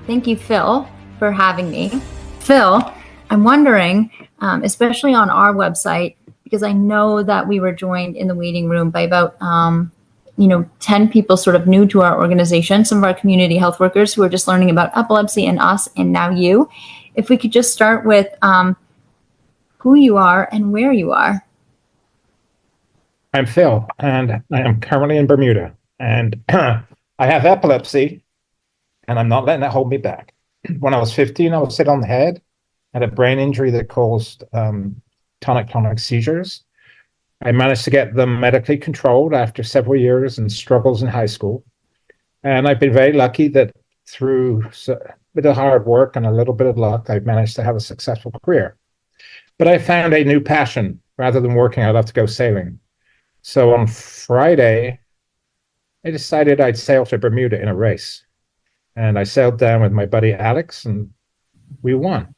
Thank you, Phil, for having me. Phil, I'm wondering, especially on our website, because I know that we were joined in the waiting room by about 10 people sort of new to our organization, some of our community health workers who are just learning about epilepsy, and us, and now you. If we could just start with who you are and where you are. I'm Phil, and I am currently in Bermuda, and I have epilepsy, and I'm not letting it hold me back. When I was 15, I was hit on the head, had a brain injury that caused tonic-clonic seizures. I managed to get them medically controlled after several years and struggles in high school. And I've been very lucky that through a bit of hard work and a little bit of luck, I've managed to have a successful career. But I found a new passion. Rather than working, I love to go sailing. So on Friday, I decided I'd sail to Bermuda in a race. And I sailed down with my buddy Alex, and we won.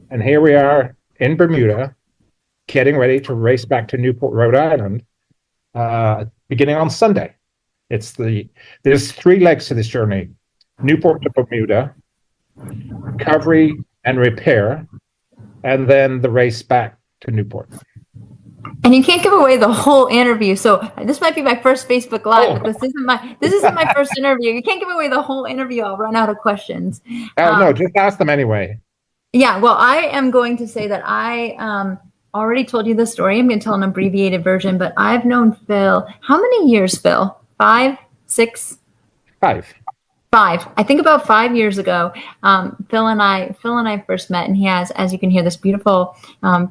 And here we are in Bermuda, getting ready to race back to Newport, Rhode Island, beginning on Sunday. There's 3 legs to this journey: Newport to Bermuda, recovery and repair, and then the race back to Newport. And you can't give away the whole interview. So this might be my first Facebook Live, but this isn't my first interview. You can't give away the whole interview. I'll run out of questions. No, just ask them anyway. Yeah, well, I am going to say that I already told you the story. I'm going to tell an abbreviated version, but I've known Phil. How many years, Phil? 5, 6? 5. 5. I think about 5 years ago, Phil and I first met, and he has, as you can hear, this beautiful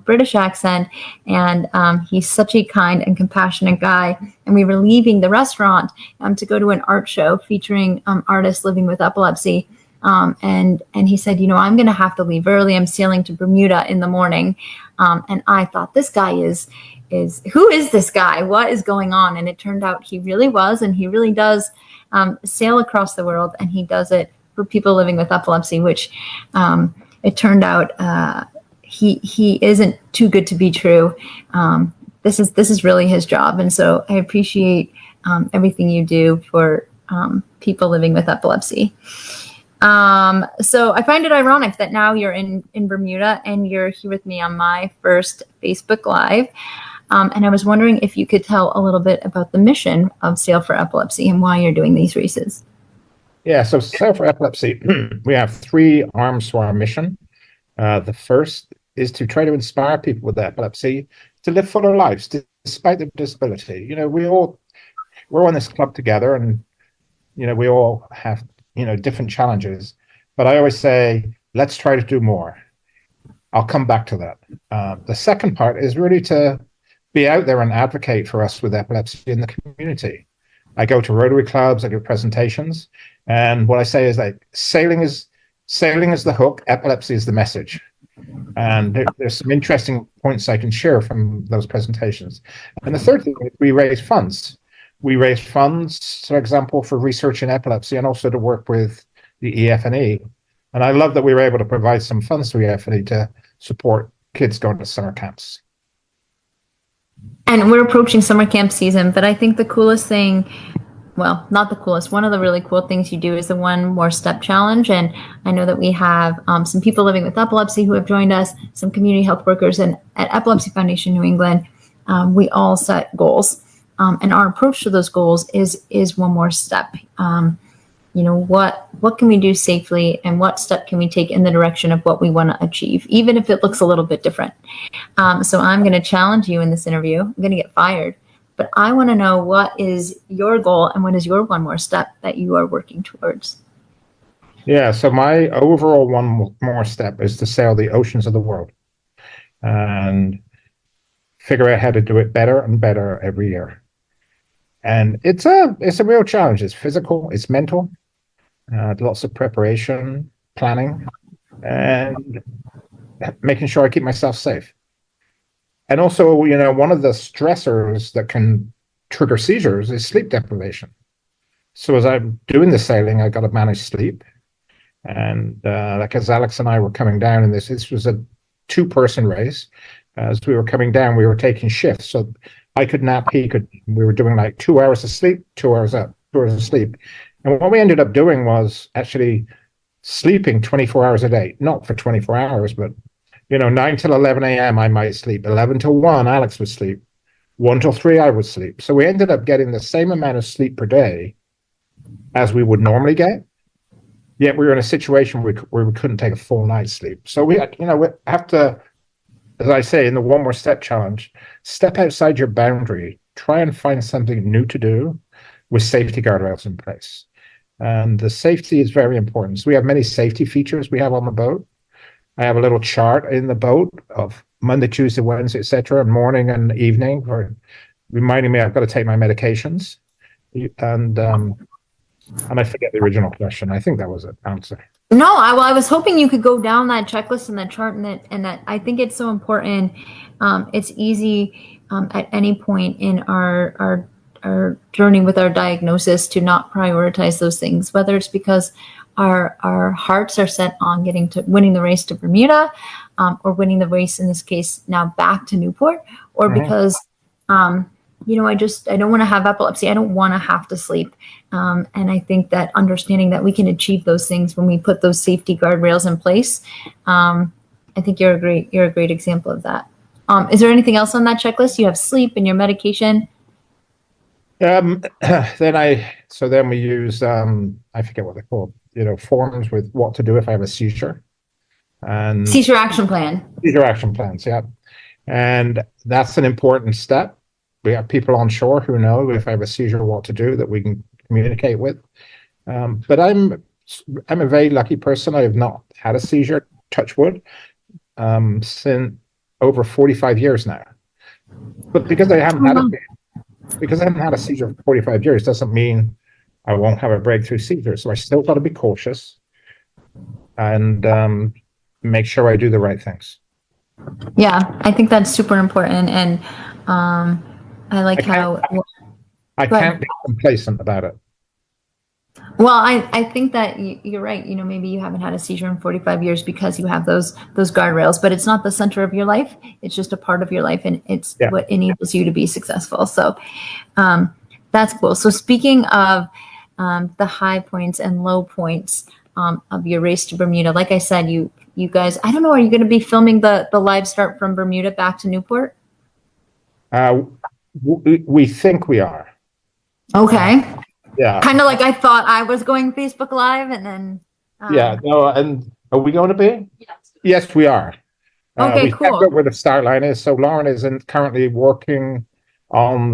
British accent, and he's such a kind and compassionate guy. And we were leaving the restaurant to go to an art show featuring artists living with epilepsy. And he said, I'm going to have to leave early. I'm sailing to Bermuda in the morning. And I thought, this guy who is this guy? What is going on? And it turned out he really was, and he really does sail across the world, and he does it for people living with epilepsy, which it turned out he isn't too good to be true. This is really his job. And so I appreciate everything you do for people living with epilepsy. So I find it ironic that now you're in Bermuda and you're here with me on my first Facebook Live. And I was wondering if you could tell a little bit about the mission of Sail for Epilepsy and why you're doing these races. Yeah, so Sail for Epilepsy, we have 3 arms to our mission. The first is to try to inspire people with epilepsy to live fuller lives despite their disability. We're on this club together, and we all have different challenges. But I always say, let's try to do more. I'll come back to that. The second part is really to be out there and advocate for us with epilepsy in the community. I go to Rotary clubs, I do presentations, and what I say is that sailing is the hook, epilepsy is the message. And there's some interesting points I can share from those presentations. And the third thing is we raise funds. We raise funds, for example, for research in epilepsy, and also to work with the EF&E. And I love that we were able to provide some funds to EF&E to support kids going to summer camps. And we're approaching summer camp season, but I think the coolest thing, well, not the coolest, one of the really cool things you do is the One More Step Challenge. And I know that we have some people living with epilepsy who have joined us, some community health workers, and at Epilepsy Foundation New England, we all set goals. And our approach to those goals is one more step. What can we do safely, and what step can we take in the direction of what we want to achieve, even if it looks a little bit different. So I'm going to challenge you in this interview. I'm going to get fired, but I want to know, what is your goal and what is your one more step that you are working towards? Yeah, so my overall one more step is to sail the oceans of the world and figure out how to do it better and better every year. And it's a real challenge. It's physical, it's mental. Lots of preparation, planning, and making sure I keep myself safe. And also, one of the stressors that can trigger seizures is sleep deprivation. So as I'm doing the sailing, I got to manage sleep. And as Alex and I were coming down in this was a 2-person race. As we were coming down, we were taking shifts. So I could nap, we were doing like 2 hours of sleep, 2 hours up, 2 hours of sleep. And what we ended up doing was actually sleeping 24 hours a day, not for 24 hours, but 9 till 11 a.m. I might sleep. 11 till 1, Alex would sleep. 1 till 3, I would sleep. So we ended up getting the same amount of sleep per day as we would normally get. Yet we were in a situation where we couldn't take a full night's sleep. So we have to, as I say, in the One More Step challenge, step outside your boundary, try and find something new to do with safety guardrails in place. And the safety is very important. So we have many safety features we have on the boat. I have a little chart in the boat of Monday, Tuesday, Wednesday, etc., morning and evening, for reminding me I've got to take my medications. And I forget the original question. I think that was an answer. No, I was hoping you could go down that checklist and that chart, and that I think it's so important. It's easy at any point in our journey with our diagnosis to not prioritize those things, whether it's because our hearts are set on getting to winning the race to Bermuda, or winning the race in this case now back to Newport, or because I don't want to have epilepsy. I don't want to have to sleep. And I think that understanding that we can achieve those things when we put those safety guardrails in place, I think you're a great example of that. Is there anything else on that checklist? You have sleep and your medication. Then we use I forget what they're called. Forms with what to do if I have a seizure, and seizure action plan. Seizure action plans, yeah, and that's an important step. We have people on shore who know if I have a seizure, what to do, that we can communicate with. But I'm a very lucky person. I have not had a seizure, touch wood, since over 45 years now. But because I haven't had a seizure for 45 years, doesn't mean I won't have a breakthrough seizure. So I still got to be cautious and make sure I do the right things. Yeah, I think that's super important, and I like how I can't be complacent about it. Well, I think that you're right. Maybe you haven't had a seizure in 45 years because you have those guardrails, but it's not the center of your life. It's just a part of your life, and it's what enables you to be successful. So that's cool. So speaking of the high points and low points of your race to Bermuda, like I said, you guys, I don't know, are you going to be filming the live start from Bermuda back to Newport? We think we are. Okay. Yeah. Kind of like I thought I was going Facebook Live, and then. No, and are we going to be? Yes, we are. Okay, we cool. Where the start line is. So Lauren is currently working on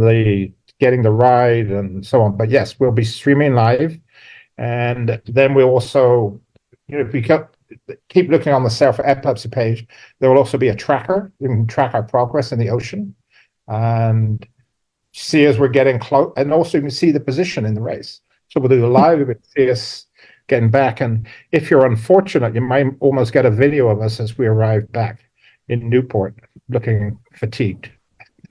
getting the ride and so on. But yes, we'll be streaming live, and then we'll also, if we keep looking on the Self Epilepsy page, there will also be a tracker. You can track our progress in the ocean, and see as we're getting close, and also you can see the position in the race. So we'll do the live, you can see us getting back, and if you're unfortunate, you might almost get a video of us as we arrive back in Newport, looking fatigued.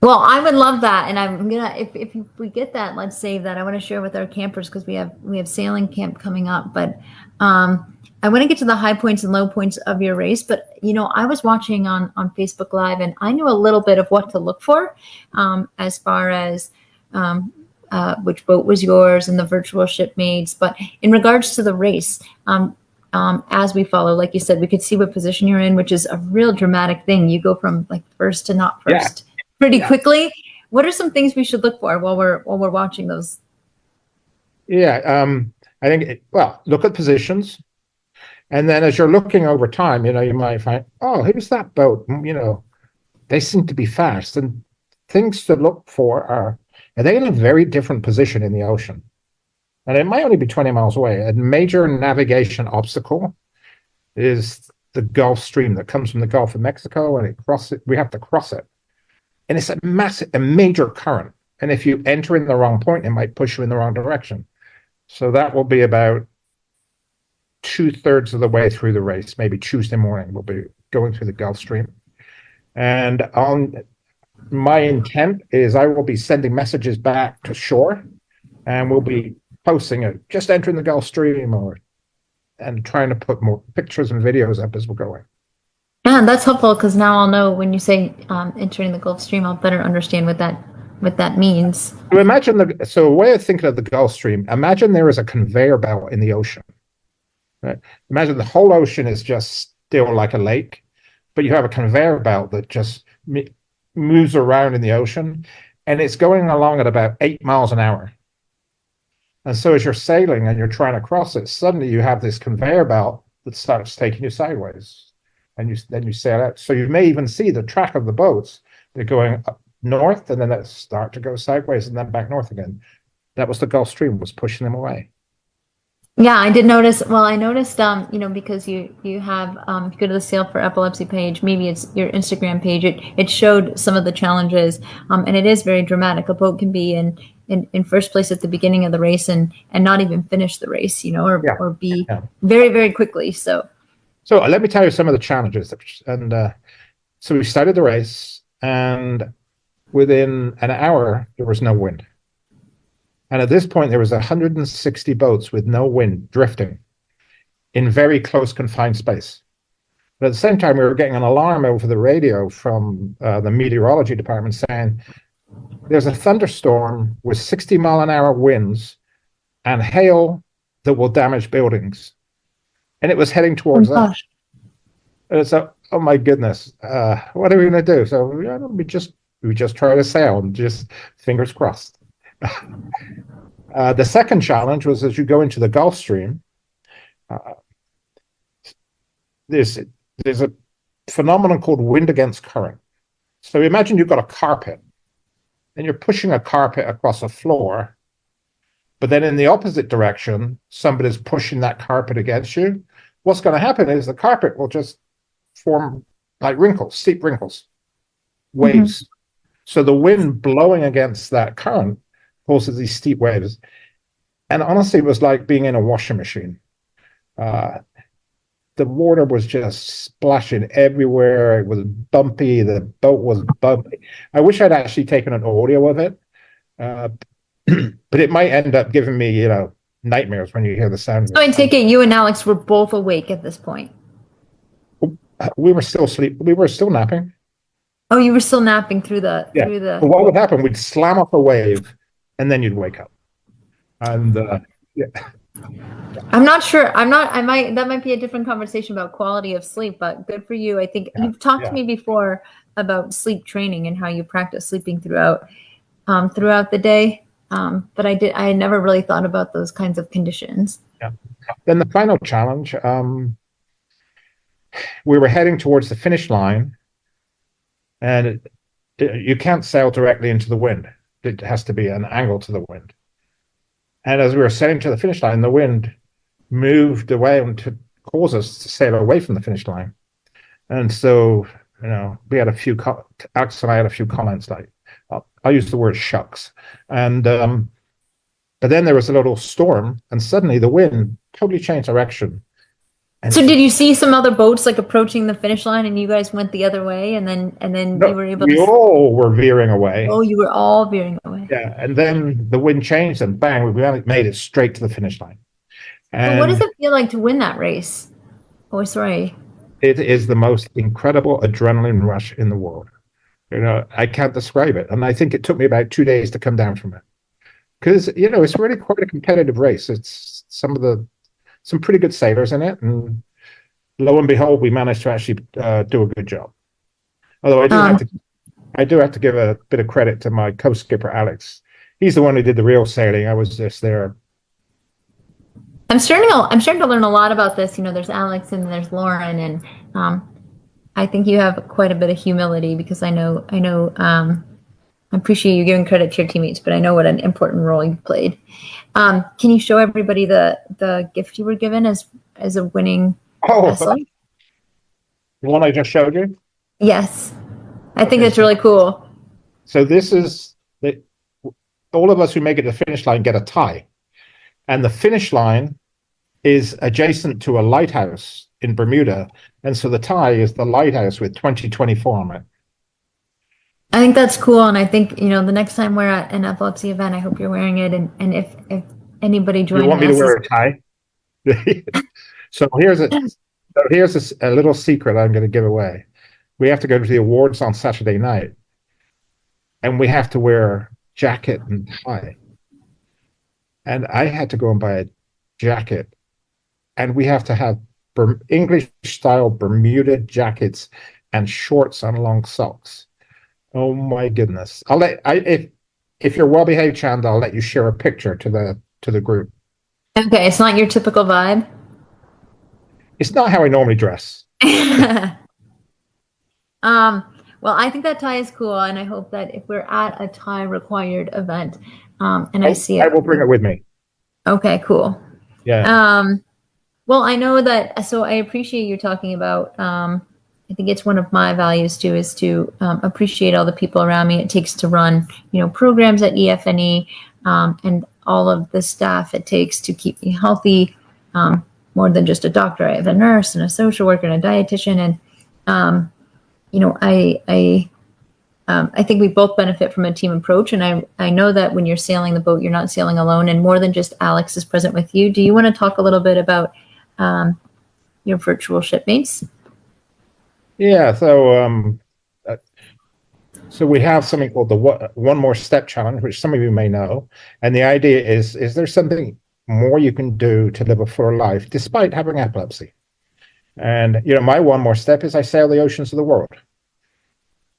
Well, I would love that, and I'm gonna, if we get that, let's save that. I want to share with our campers because we have sailing camp coming up, but I want to get to the high points and low points of your race. But I was watching on Facebook Live, and I knew a little bit of what to look for, as far as which boat was yours and the virtual shipmates. But in regards to the race, as we follow, like you said, we could see what position you're in, which is a real dramatic thing. You go from like first to not first pretty quickly. What are some things we should look for while we're watching those? I think look at positions, and then as you're looking over time, you might find, oh, here's that boat. They seem to be fast, and things to look for are they in a very different position in the ocean? And it might only be 20 miles away. A major navigation obstacle is the Gulf Stream that comes from the Gulf of Mexico, and we have to cross it. And it's a major current. And if you enter in the wrong point, it might push you in the wrong direction. So that will be about 2/3 of the way through the race. Maybe Tuesday morning, we'll be going through the Gulf Stream. And my intent is I will be sending messages back to shore, and we'll be posting it, just entering the Gulf Stream, and trying to put more pictures and videos up as we're going. Yeah, that's helpful, because now I'll know when you say entering the Gulf Stream, I'll better understand what that means. So imagine a way of thinking of the Gulf Stream. Imagine there is a conveyor belt in the ocean. Right? Imagine the whole ocean is just still like a lake, but you have a conveyor belt that just moves around in the ocean, and it's going along at about 8 miles an hour. And so as you're sailing and you're trying to cross it, suddenly you have this conveyor belt that starts taking you sideways, and then you sail out. So you may even see the track of the boats. They're going up north, and then they start to go sideways, and then back north again. That was the Gulf Stream was pushing them away. Yeah, I did notice. Well, I noticed, because you have, if you go to the Sail for Epilepsy page, maybe it's your Instagram page. It showed some of the challenges, and it is very dramatic. A boat can be in first place at the beginning of the race and not even finish the race, or be very, very quickly. So let me tell you some of the challenges. And so we started the race, and within an hour there was no wind. And at this point, there was 160 boats with no wind drifting in very close confined space. But at the same time, we were getting an alarm over the radio from the meteorology department saying there's a thunderstorm with 60-mile-an-hour winds and hail that will damage buildings. And it was heading towards us. And so, oh my goodness, what are we going to do? So we just try to sail and just fingers crossed. The second challenge was as you go into the Gulf Stream, there's a phenomenon called wind against current. So imagine you've got a carpet, and you're pushing a carpet across a floor, but then in the opposite direction, somebody's pushing that carpet against you. What's going to happen is the carpet will just form like wrinkles, steep wrinkles, waves. Mm-hmm. So the wind blowing against that current causes these steep waves. And honestly, it was like being in a washing machine. The water was just splashing everywhere. It was bumpy. The boat was bumpy. I wish I'd actually taken an audio of it, but it might end up giving me, nightmares when you hear the sound. So I take it you and Alex were both awake at this point. We were still asleep. We were still napping. Oh, you were still napping through the. But what would happen? We'd slam off a wave, and then you'd wake up. And I'm not sure. That might be a different conversation about quality of sleep, but good for you. I think you've talked to me before about sleep training and how you practice sleeping throughout the day. But I had never really thought about those kinds of conditions. Yeah. Then the final challenge, we were heading towards the finish line, and you can't sail directly into the wind. It has to be an angle to the wind. And as we were sailing to the finish line, the wind moved away to cause us to sail away from the finish line. And so, we had Alex and I had a few comments like, I'll use the word shucks. And, but then there was a little storm, and suddenly the wind totally changed direction. And so did you see some other boats like approaching the finish line, and you guys went the other way, and then you were able to? We all were veering away. Oh, you were all veering away. Yeah, and then the wind changed, and bang, we made it straight to the finish line. And what does it feel like to win that race? Oh, sorry. It is the most incredible adrenaline rush in the world. I can't describe it, and I think it took me about 2 days to come down from it, because it's really quite a competitive race. It's some pretty good sailors in it, and lo and behold, we managed to actually do a good job. Although I do have to give a bit of credit to my co-skipper Alex. He's the one who did the real sailing. I was just there. I'm starting to learn a lot about this. There's Alex and there's Lauren, and I think you have quite a bit of humility, because I know. I appreciate you giving credit to your teammates, but I know what an important role you've played. Can you show everybody the gift you were given as a winning vessel? The one I just showed you? Yes. I think that's really cool. So this is all of us who make it to the finish line get a tie. And the finish line is adjacent to a lighthouse in Bermuda. And so the tie is the lighthouse with 2024 on it. I think that's cool, and I think the next time we're at an epilepsy event, I hope you're wearing it. And if anybody joins, you want me to wear a tie? So here's a little secret I'm going to give away. We have to go to the awards on Saturday night, and we have to wear jacket and tie. And I had to go and buy a jacket and we have to have English style Bermuda jackets and shorts and long socks. Oh my goodness! If you're well behaved, Chanda, I'll let you share a picture to the group. Okay, it's not your typical vibe. It's not how I normally dress. Well, I think that tie is cool, and I hope that if we're at a tie required event, and I see I it. will bring it with me. Okay, cool. Yeah. Well, I know that, so I appreciate you talking about, I think it's one of my values too, is to appreciate all the people around me it takes to run, programs at EFNE, and all of the staff it takes to keep me healthy, more than just a doctor. I have a nurse and a social worker and a dietitian, and I think we both benefit from a team approach. And I know that when you're sailing the boat, you're not sailing alone, and more than just Alex is present with you. Do you want to talk a little bit about your virtual shipmates? Yeah. So we have something called the One More Step Challenge, which some of you may know. And the idea is there something more you can do to live a fuller life despite having epilepsy? And, my one more step is I sail the oceans of the world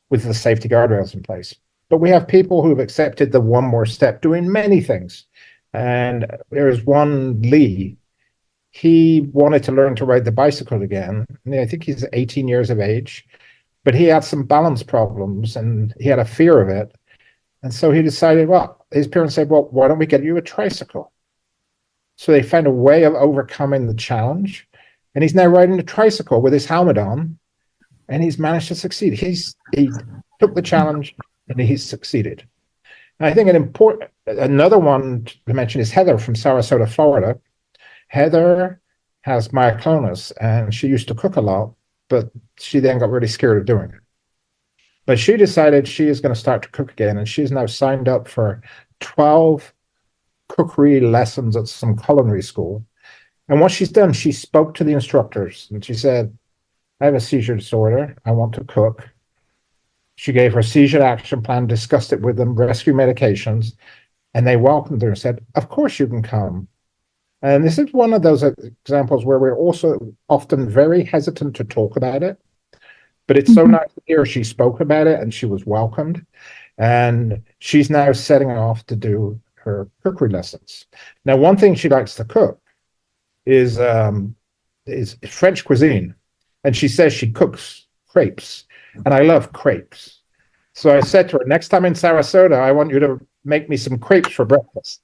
with the safety guardrails in place. But we have people who've accepted the one more step doing many things. And there's one, Lee. He wanted to learn to ride the bicycle again. And I think he's 18 years of age, but he had some balance problems and he had a fear of it. And so he decided, well, his parents said, well, why don't we get you a tricycle? So they found a way of overcoming the challenge. And he's now riding a tricycle with his helmet on, and he's managed to succeed. He took the challenge and he's succeeded. And I think another one to mention is Heather from Sarasota, Florida. Heather has myoclonus, and she used to cook a lot, but she then got really scared of doing it. But she decided she is going to start to cook again, and she's now signed up for 12 cookery lessons at some culinary school. And what she's done, she spoke to the instructors, and she said, I have a seizure disorder. I want to cook. She gave her seizure action plan, discussed it with them, rescue medications, and they welcomed her and said, of course you can come. And this is one of those examples where we're also often very hesitant to talk about it, but it's so nice to hear she spoke about it and she was welcomed. And she's now setting off to do her cookery lessons. Now, one thing she likes to cook is French cuisine. And she says she cooks crepes, and I love crepes. So I said to her, next time in Sarasota, I want you to make me some crepes for breakfast.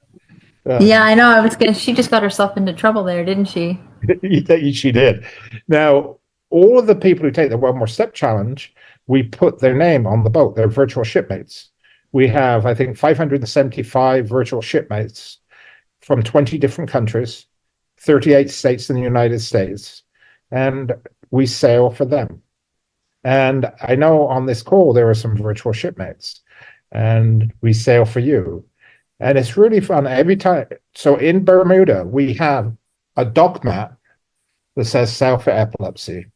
Yeah, I know. She just got herself into trouble there, didn't she? She did. Now, all of the people who take the One More Step Challenge, we put their name on the boat. They're virtual shipmates. We have, I think, 575 virtual shipmates from 20 different countries, 38 states in the United States. And we sail for them. And I know on this call, there are some virtual shipmates, and we sail for you. And it's really fun every time. So in Bermuda, we have a dock mat that says sail for epilepsy.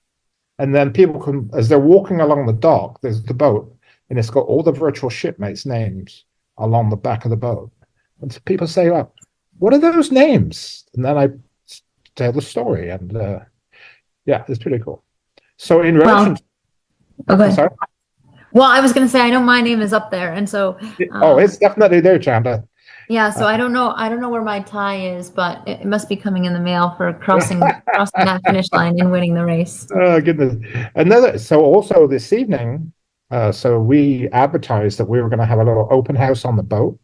And then people can, as they're walking along the dock, there's the boat, and it's got all the virtual shipmates' names along the back of the boat. And so people say, well, what are those names? And then I tell the story, and yeah, it's pretty cool. So in relation okay. Sorry? Well, I was going to say, I know my name is up there. And so, it's definitely there, Chanda. Yeah. So I don't know where my tie is, but it must be coming in the mail for crossing that finish line and winning the race. Oh, goodness. So also this evening, so we advertised that we were going to have a little open house on the boat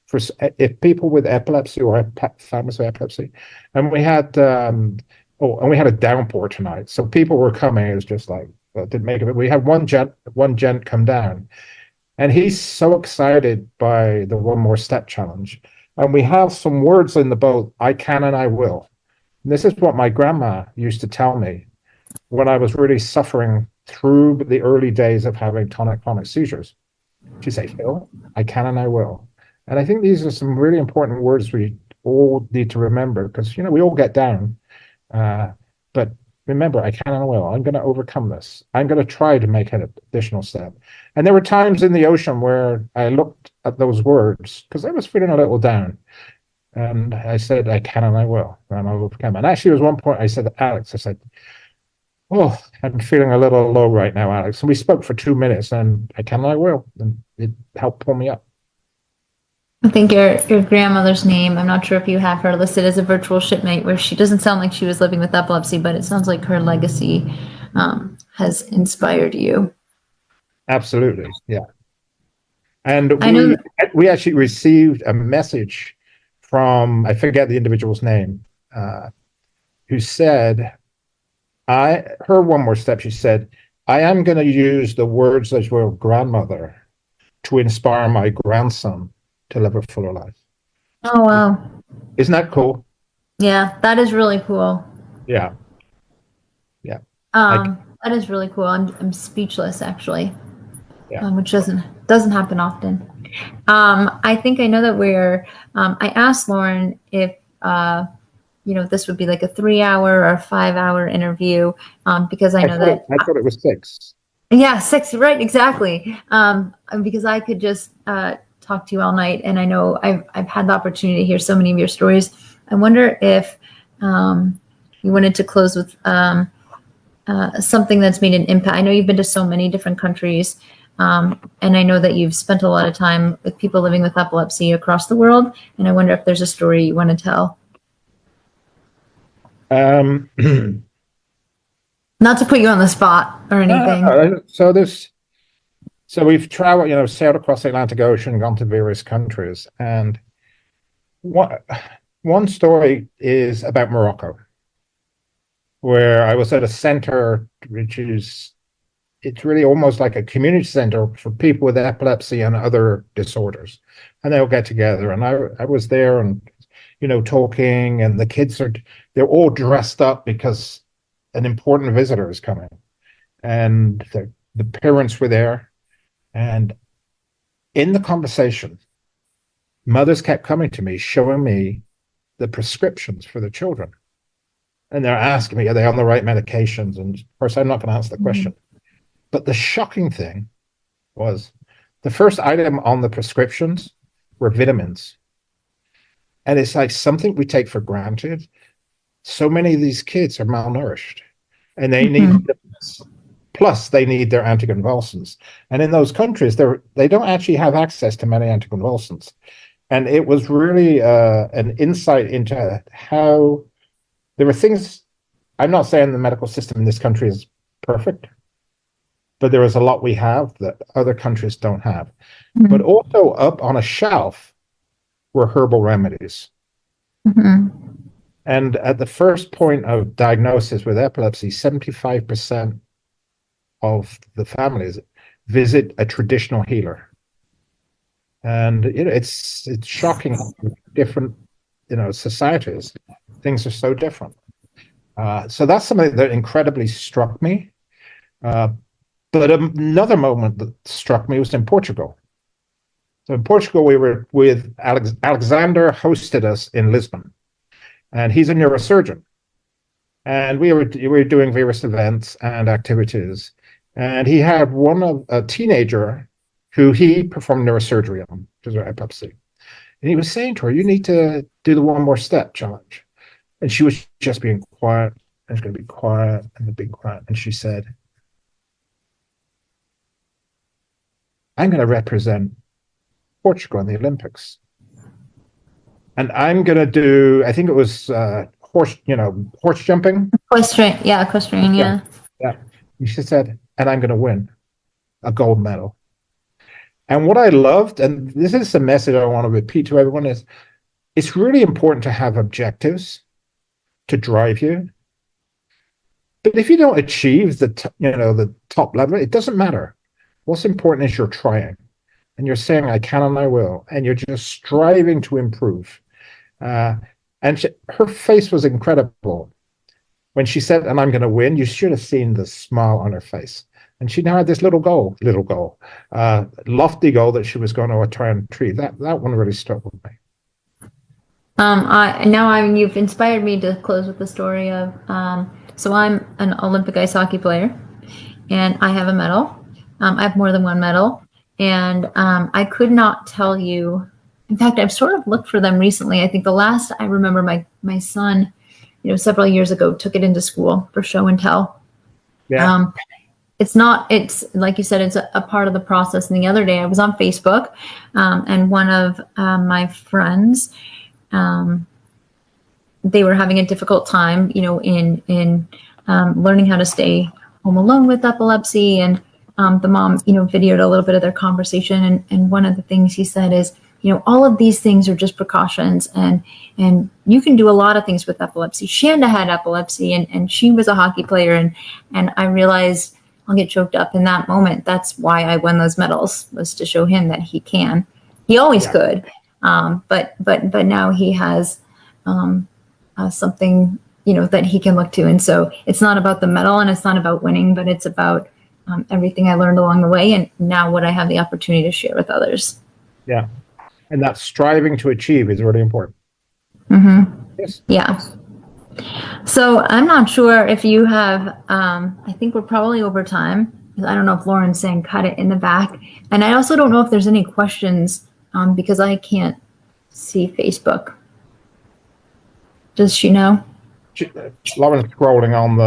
for if people with epilepsy or families with epilepsy. And we had, and we had a downpour tonight. So people were coming. It was just like, didn't make it. We had one gent come down, and he's so excited by the One More Step Challenge. And we have some words in the boat, I can and I will. And this is what my grandma used to tell me when I was really suffering through the early days of having tonic-clonic seizures. She'd say, Phil, I can and I will. And I think these are some really important words we all need to remember, because, we all get down. But remember, I can and I will. I'm going to overcome this. I'm going to try to make an additional step. And there were times in the ocean where I looked at those words because I was feeling a little down. And I said, I can and I will, and I'll overcome. And actually, there was one point I said to Alex, I said, oh, I'm feeling a little low right now, Alex. And we spoke for 2 minutes, and I can and I will. And it helped pull me up. I think your grandmother's name, I'm not sure if you have her listed as a virtual shipmate, where she doesn't sound like she was living with epilepsy, but it sounds like her legacy has inspired you. Absolutely. Yeah. And I know. we actually received a message from, I forget the individual's name, who said, her one more step, she said, I am going to use the words of your grandmother to inspire my grandson to live a fuller life. Oh, wow. Isn't that cool? Yeah, that is really cool. Yeah. Yeah. That is really cool. I'm speechless, actually. Yeah. Which doesn't happen often. I think I know that I asked Lauren if this would be like a 3-hour or a 5-hour interview, because I thought it was 6. Yeah, 6, right, exactly. Because I could just talk to you all night, and I know I've had the opportunity to hear so many of your stories. I wonder if you wanted to close with something that's made an impact. I know you've been to so many different countries, and I know that you've spent a lot of time with people living with epilepsy across the world, and I wonder if there's a story you want to tell. Not to put you on the spot or anything. So we've traveled, sailed across the Atlantic Ocean, gone to various countries, and one story is about Morocco, where I was at a center, it's really almost like a community center for people with epilepsy and other disorders, and they'll get together. And I was there, and talking, and the kids they're all dressed up because an important visitor is coming, and the parents were there, and in the conversation, mothers kept coming to me, showing me the prescriptions for the children, and they're asking me, are they on the right medications? And of course, I'm not going to answer the question. But the shocking thing was the first item on the prescriptions were vitamins. And it's like something we take for granted. So many of these kids are malnourished, and they need vitamins. Plus they need their anticonvulsants. And in those countries, they don't actually have access to many anticonvulsants. And it was really an insight into how there were things. I'm not saying the medical system in this country is perfect, but there is a lot we have that other countries don't have. But also up on a shelf were herbal remedies. And at the first point of diagnosis with epilepsy, 75% of the families visit a traditional healer. And it's shocking how different societies, things are so different. So that's something that incredibly struck me. But another moment that struck me was in Portugal. So in Portugal, we were with Alexander, hosted us in Lisbon, and he's a neurosurgeon. And we were doing various events and activities. And he had a teenager who he performed neurosurgery on, which is epilepsy. And he was saying to her, you need to do the one more step challenge. And she was just being quiet, and it's going to be quiet, and being quiet. And she said, I'm going to represent Portugal in the Olympics. And I'm going to do, I think it was horse jumping. Equestrian, yeah. Yeah. And she said, and I'm going to win a gold medal. And what I loved, and this is the message I want to repeat to everyone, is it's really important to have objectives to drive you. But if you don't achieve the top level, it doesn't matter. What's important is you're trying, and you're saying, I can and I will, and you're just striving to improve. And her face was incredible. When she said, and I'm going to win, you should have seen the smile on her face. And she now had this little goal, lofty goal that she was going to try and achieve. That one really stuck with me. You've inspired me to close with the story of, so I'm an Olympic ice hockey player, and I have a medal. I have more than one medal, and I could not tell you in fact, I've sort of looked for them recently. I think the last I remember, my son, several years ago, took it into school for show and tell. Yeah. It's like you said, it's a part of the process. And the other day I was on Facebook, and one of my friends, they were having a difficult time, in learning how to stay home alone with epilepsy. And the mom, videoed a little bit of their conversation. And one of the things he said is, all of these things are just precautions, and you can do a lot of things with epilepsy. Chanda had epilepsy, and she was a hockey player. And I realized, I'll get choked up in that moment. That's why I won those medals, was to show him that he can. He always could. But now he has something, that he can look to. And so it's not about the medal, and it's not about winning, but it's about everything I learned along the way, and now what I have the opportunity to share with others. Yeah. And that striving to achieve is really important. Mm-hmm. Yes. Yeah. So I'm not sure if you have, I think we're probably over time. I don't know if Lauren's saying cut it in the back. And I also don't know if there's any questions, because I can't see Facebook. Does she know? Lauren's scrolling on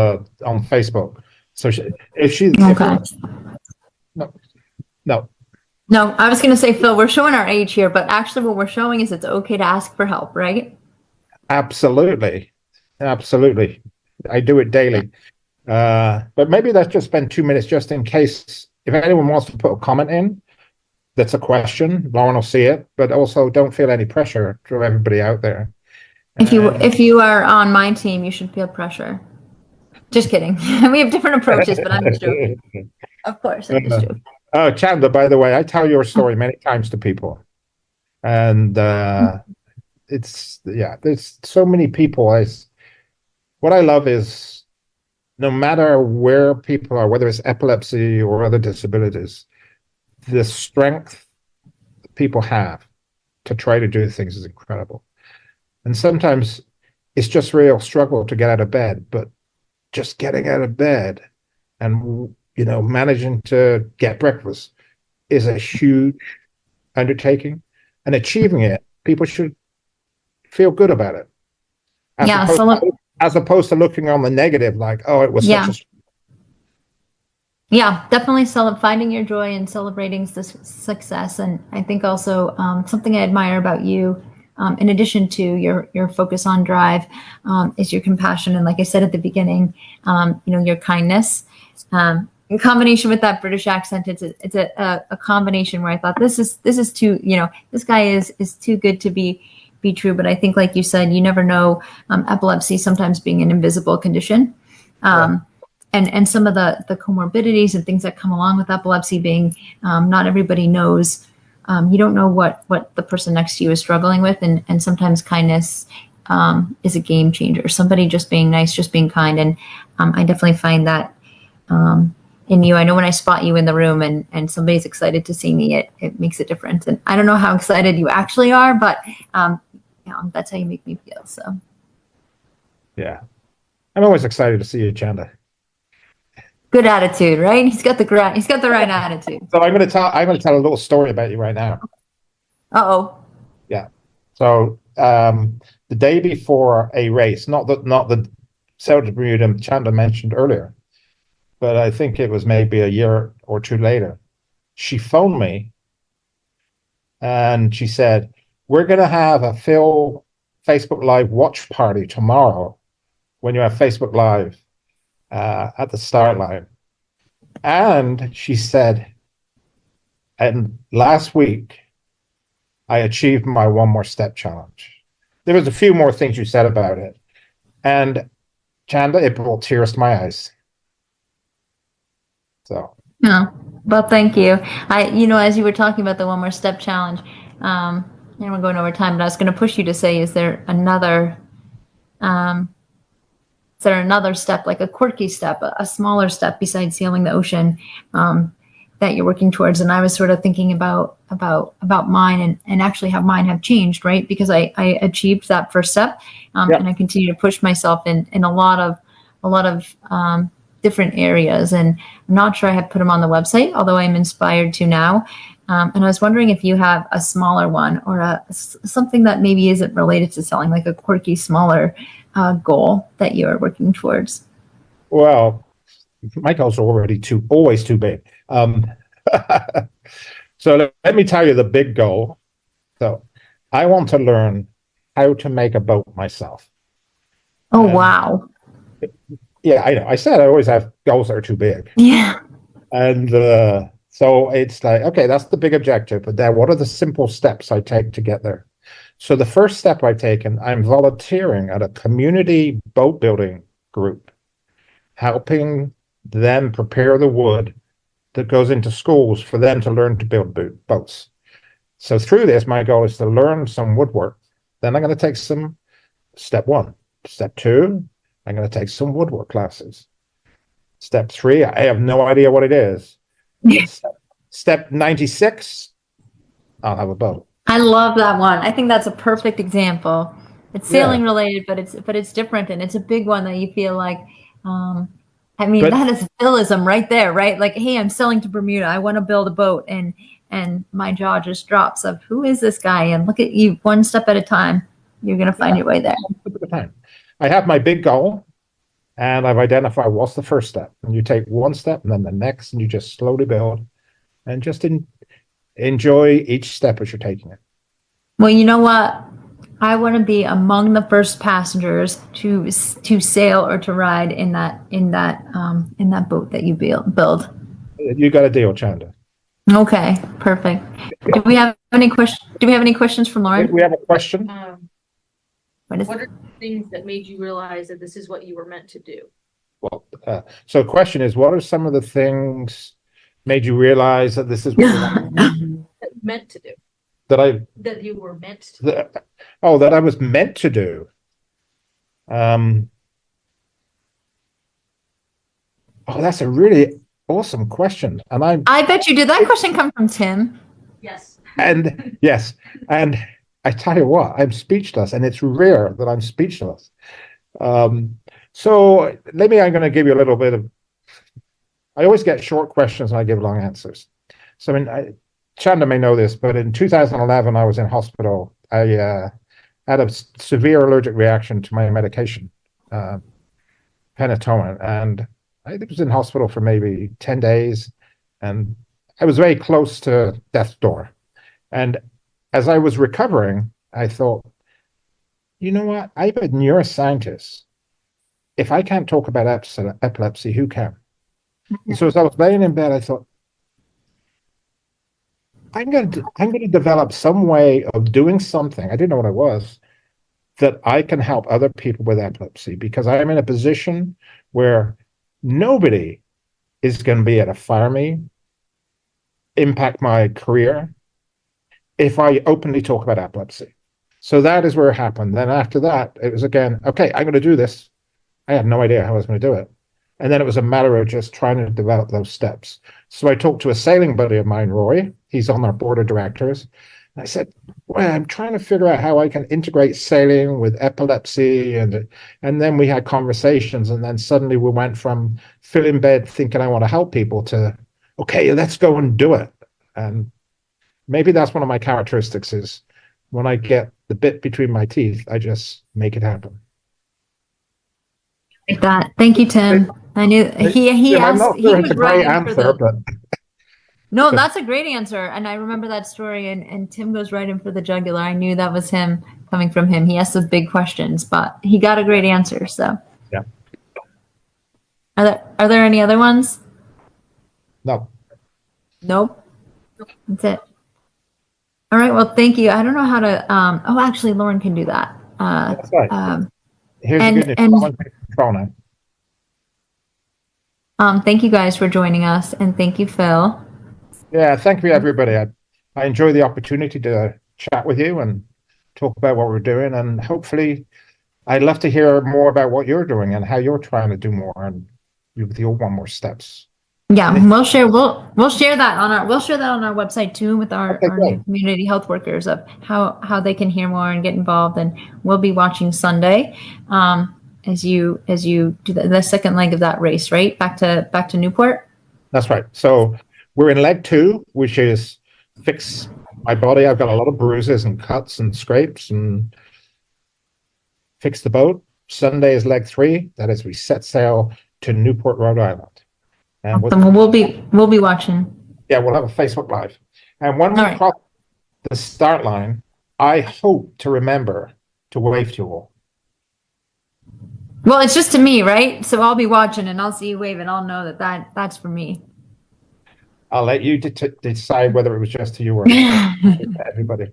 Facebook. So Okay. No, I was going to say, Phil, we're showing our age here, but actually what we're showing is it's okay to ask for help, right? Absolutely. I do it daily. But maybe let's just spend 2 minutes just in case, if anyone wants to put a comment in, that's a question, Lauren will see it, but also don't feel any pressure from everybody out there. If you are on my team, you should feel pressure. Just kidding. We have different approaches, but I'm just joking. Of course, I'm just joking. Oh, Chanda, by the way, I tell your story many times to people. And there's so many people. What I love is, no matter where people are, whether it's epilepsy or other disabilities, the strength people have to try to do things is incredible. And sometimes it's just real struggle to get out of bed, but just getting out of bed and managing to get breakfast is a huge undertaking, and achieving it, people should feel good about it. As opposed to looking on the negative, like, oh, it was such a... Yeah, definitely finding your joy and celebrating this success. And I think also something I admire about you, in addition to your focus on drive, is your compassion. And like I said at the beginning, your kindness. In combination with that British accent, it's a combination where I thought this is too, this guy is too good to be true. But I think, like you said, you never know, epilepsy sometimes being an invisible condition, and some of the comorbidities and things that come along with epilepsy being, not everybody knows. You don't know what the person next to you is struggling with, and sometimes kindness is a game changer. Somebody just being nice, just being kind, and I definitely find that in you. I know when I spot you in the room and somebody's excited to see me, it makes a difference. And I don't know how excited you actually are, but that's how you make me feel. So yeah, I'm always excited to see you, Chanda. Good attitude, right? He's got the right attitude. So I'm going to tell a little story about you right now. Uh-oh. Yeah. So the day before a race, not the South of Bermuda Chanda mentioned earlier, but I think it was maybe a year or two later, she phoned me and she said, we're going to have a Phil Facebook Live watch party tomorrow when you have Facebook Live at the start line. And she said, and last week, I achieved my one more step challenge. There was a few more things you said about it. And Chanda, it brought tears to my eyes. So. Oh, well, thank you. As you were talking about the one more step challenge, and we're going over time, but I was going to push you to say, is there another step, like a quirky step, a smaller step besides sailing the ocean, that you're working towards? And I was sort of thinking about mine and actually how mine have changed, right? Because I achieved that first step, and I continue to push myself in a lot of different areas. And I'm not sure I have put them on the website, although I'm inspired to now. And I was wondering if you have a smaller one or something that maybe isn't related to selling, like a quirky, smaller goal that you're working towards. Well, my goals are already always too big. So let me tell you the big goal. So I want to learn how to make a boat myself. Oh, wow. Yeah, I know. I said I always have goals that are too big. Yeah. And so it's like, okay, that's the big objective. But then what are the simple steps I take to get there? So the first step I've taken, I'm volunteering at a community boat building group, helping them prepare the wood that goes into schools for them to learn to build boats. So through this, my goal is to learn some woodwork. Then I'm going to take some step 1. Step 2, I'm going to take some woodwork classes. Step 3, I have no idea what it is. Step 96, I'll have a boat. I love that one. I think that's a perfect example. It's sailing related, but it's different, and it's a big one that you feel like, I mean, that is Phil-ism right there, right? Like, hey, I'm sailing to Bermuda. I want to build a boat, and my jaw just drops of who is this guy? And look at you, one step at a time. You're going to find your way there. One step at a time. I have my big goal, and I've identified what's the first step. And you take one step, and then the next, and you just slowly build, and just enjoy each step as you're taking it. Well, you know what? I want to be among the first passengers to sail or to ride in that boat that you build. You got a deal, Chanda. Okay, perfect. Do we have any questions from Lauren? We have a question. What are the things that made you realize that this is what you were meant to do? Well, so the question is, what are some of the things made you realize that this is what you meant to do? That you were meant to do. That I was meant to do. That's a really awesome question. And I bet you, did that question come from Tim? Yes. And yes. And I tell you what, I'm speechless, and it's rare that I'm speechless. So I'm going to give you a little bit of, I always get short questions and I give long answers. So I mean, Chanda may know this, but in 2011, I was in hospital. I had a severe allergic reaction to my medication, Penatoin, and I was in hospital for maybe 10 days, and I was very close to death's door. And as I was recovering, I thought, you know what? I'm a neuroscientist. If I can't talk about epilepsy, who can? And so as I was laying in bed, I thought, I'm going to develop some way of doing something. I didn't know what it was, that I can help other people with epilepsy, because I am in a position where nobody is going to be able to fire me, impact my career, if I openly talk about epilepsy. So that is where it happened. Then after that, it was again, okay, I'm going to do this. I had no idea how I was going to do it. And then it was a matter of just trying to develop those steps. So I talked to a sailing buddy of mine, Roy. He's on our board of directors. I said, well, I'm trying to figure out how I can integrate sailing with epilepsy. And then we had conversations. And then suddenly we went from fill in bed thinking I want to help people to, okay, let's go and do it. And maybe that's one of my characteristics is when I get the bit between my teeth, I just make it happen. Like that. Thank you, Tim. I knew he asked. I'm not sure it's a great answer, but no, that's a great answer. And I remember that story. And Tim goes right in for the jugular. I knew that was him coming from him. He asked those big questions, but he got a great answer. So yeah. Are there any other ones? No. Nope. That's it. All right. Well, thank you. I don't know how to. Actually, Lauren can do that. That's right. Here's the good news. Thank you guys for joining us, and thank you, Phil. Yeah, thank you, everybody. I enjoy the opportunity to chat with you and talk about what we're doing, and hopefully, I'd love to hear more about what you're doing and how you're trying to do more, and you'll want more steps. Yeah, we'll share that on our website too with our new community health workers of how they can hear more and get involved, and we'll be watching Sunday. As you do the second leg of that race, right? Back to Newport. That's right. So we're in leg 2, which is fix my body. I've got a lot of bruises and cuts and scrapes, and fix the boat. Sunday is leg 3. That is, we set sail to Newport, Rhode Island. And We'll be watching. yeah, we'll have a Facebook Live. And when we cross the start line, I hope to remember to wave to you all. Well, it's just to me, right? So I'll be watching and I'll see you wave and I'll know that's for me. I'll let you decide whether it was just to you or to everybody.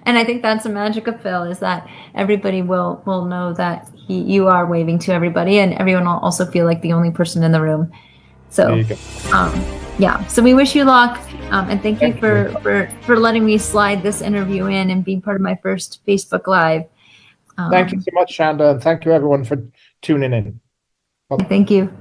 And I think that's the magic of Phil, is that everybody will know that you are waving to everybody, and everyone will also feel like the only person in the room. So, yeah. So we wish you luck, and thank you for letting me slide this interview in and being part of my first Facebook Live. Thank you so much, Chanda, and thank you everyone for tuning in. Thank you.